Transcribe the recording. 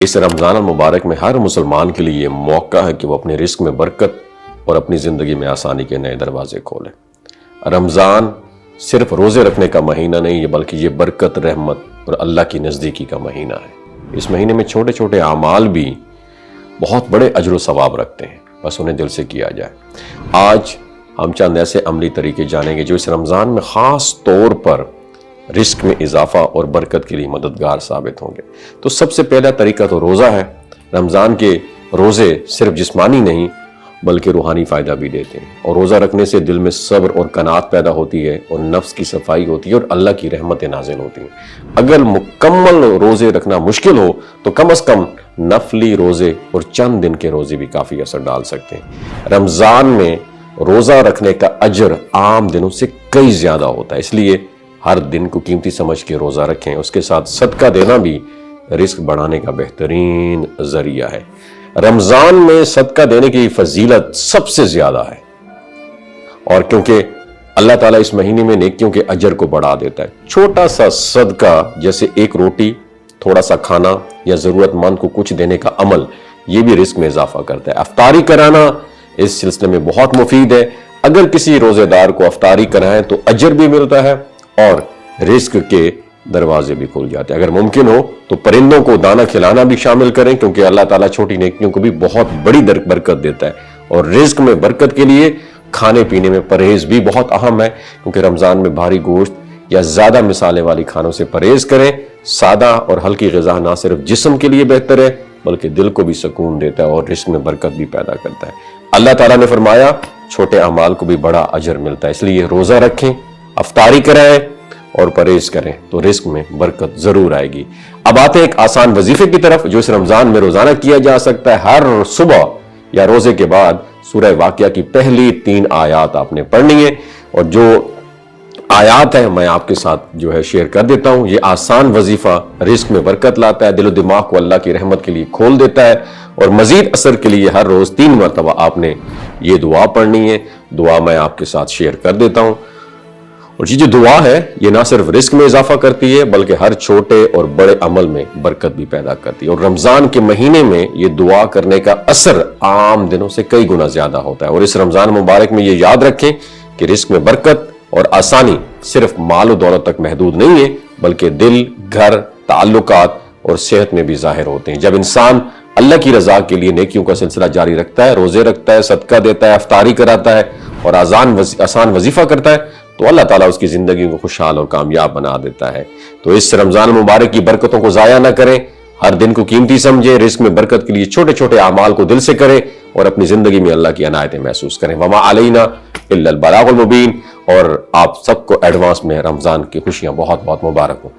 اس رمضان المبارک میں ہر مسلمان کے لیے یہ موقع ہے کہ وہ اپنے رزق میں برکت اور اپنی زندگی میں آسانی کے نئے دروازے کھولے۔ رمضان صرف روزے رکھنے کا مہینہ نہیں ہے بلکہ یہ برکت، رحمت اور اللہ کی نزدیکی کا مہینہ ہے۔ اس مہینے میں چھوٹے چھوٹے اعمال بھی بہت بڑے اجر و ثواب رکھتے ہیں، بس انہیں دل سے کیا جائے۔ آج ہم چند ایسے عملی طریقے جانیں گے جو اس رمضان میں خاص طور پر رزق میں اضافہ اور برکت کے لیے مددگار ثابت ہوں گے۔ تو سب سے پہلا طریقہ تو روزہ ہے۔ رمضان کے روزے صرف جسمانی نہیں بلکہ روحانی فائدہ بھی دیتے ہیں، اور روزہ رکھنے سے دل میں صبر اور قناعت پیدا ہوتی ہے اور نفس کی صفائی ہوتی ہے اور اللہ کی رحمتیں نازل ہوتی ہیں۔ اگر مکمل روزے رکھنا مشکل ہو تو کم از کم نفلی روزے اور چند دن کے روزے بھی کافی اثر ڈال سکتے ہیں۔ رمضان میں روزہ رکھنے کا اجر عام دنوں سے کئی زیادہ ہوتا ہے، اس لیے ہر دن کو قیمتی سمجھ کے روزہ رکھیں۔ اس کے ساتھ صدقہ دینا بھی رزق بڑھانے کا بہترین ذریعہ ہے۔ رمضان میں صدقہ دینے کی فضیلت سب سے زیادہ ہے، اور کیونکہ اللہ تعالیٰ اس مہینے میں نیکیوں کے اجر کو بڑھا دیتا ہے۔ چھوٹا سا صدقہ جیسے ایک روٹی، تھوڑا سا کھانا یا ضرورت مند کو کچھ دینے کا عمل، یہ بھی رزق میں اضافہ کرتا ہے۔ افطاری کرانا اس سلسلے میں بہت مفید ہے۔ اگر کسی روزے دار کو افطاری کرائیں تو اجر بھی ملتا ہے اور رزق کے دروازے بھی کھل جاتے ہیں۔ اگر ممکن ہو تو پرندوں کو دانہ کھلانا بھی شامل کریں، کیونکہ اللہ تعالیٰ چھوٹی نیکیوں کو بھی بہت بڑی برکت دیتا ہے۔ اور رزق میں برکت کے لیے کھانے پینے میں پرہیز بھی بہت اہم ہے، کیونکہ رمضان میں بھاری گوشت یا زیادہ مسالے والی کھانوں سے پرہیز کریں۔ سادہ اور ہلکی غذا نہ صرف جسم کے لیے بہتر ہے بلکہ دل کو بھی سکون دیتا ہے اور رزق میں برکت بھی پیدا کرتا ہے۔ اللہ تعالیٰ نے فرمایا چھوٹے اعمال کو بھی بڑا اجر ملتا ہے، اس لیے روزہ رکھیں، افطاری کرائیں اور پرہیز کریں تو رزق میں برکت ضرور آئے گی۔ اب آتے ہیں ایک آسان وظیفے کی طرف جو اس رمضان میں روزانہ کیا جا سکتا ہے۔ ہر صبح یا روزے کے بعد سورہ واقعہ کی پہلی 3 آیات آپ نے پڑھنی ہے، اور جو آیات ہے میں آپ کے ساتھ شیئر کر دیتا ہوں۔ یہ آسان وظیفہ رزق میں برکت لاتا ہے، دل و دماغ کو اللہ کی رحمت کے لیے کھول دیتا ہے، اور مزید اثر کے لیے ہر روز 3 مرتبہ آپ نے یہ دعا پڑھنی ہے۔ دعا میں آپ کے ساتھ شیئر کر دیتا ہوں، اور یہ جو دعا ہے یہ نہ صرف رزق میں اضافہ کرتی ہے بلکہ ہر چھوٹے اور بڑے عمل میں برکت بھی پیدا کرتی ہے، اور رمضان کے مہینے میں یہ دعا کرنے کا اثر عام دنوں سے کئی گنا زیادہ ہوتا ہے۔ اور اس رمضان مبارک میں یہ یاد رکھیں کہ رزق میں برکت اور آسانی صرف مال و دولت تک محدود نہیں ہے بلکہ دل، گھر، تعلقات اور صحت میں بھی ظاہر ہوتے ہیں۔ جب انسان اللہ کی رضا کے لیے نیکیوں کا سلسلہ جاری رکھتا ہے، روزے رکھتا ہے، صدقہ دیتا ہے، افطاری کراتا ہے اور آسان وظیفہ کرتا ہے تو اللہ تعالیٰ اس کی زندگی کو خوشحال اور کامیاب بنا دیتا ہے۔ تو اس رمضان مبارک کی برکتوں کو ضائع نہ کریں، ہر دن کو قیمتی سمجھیں، رزق میں برکت کے لیے چھوٹے چھوٹے اعمال کو دل سے کریں اور اپنی زندگی میں اللہ کی عنایتیں محسوس کریں۔ وما علینا الا البلاغ المبین، اور آپ سب کو ایڈوانس میں رمضان کی خوشیاں بہت بہت مبارک ہوں۔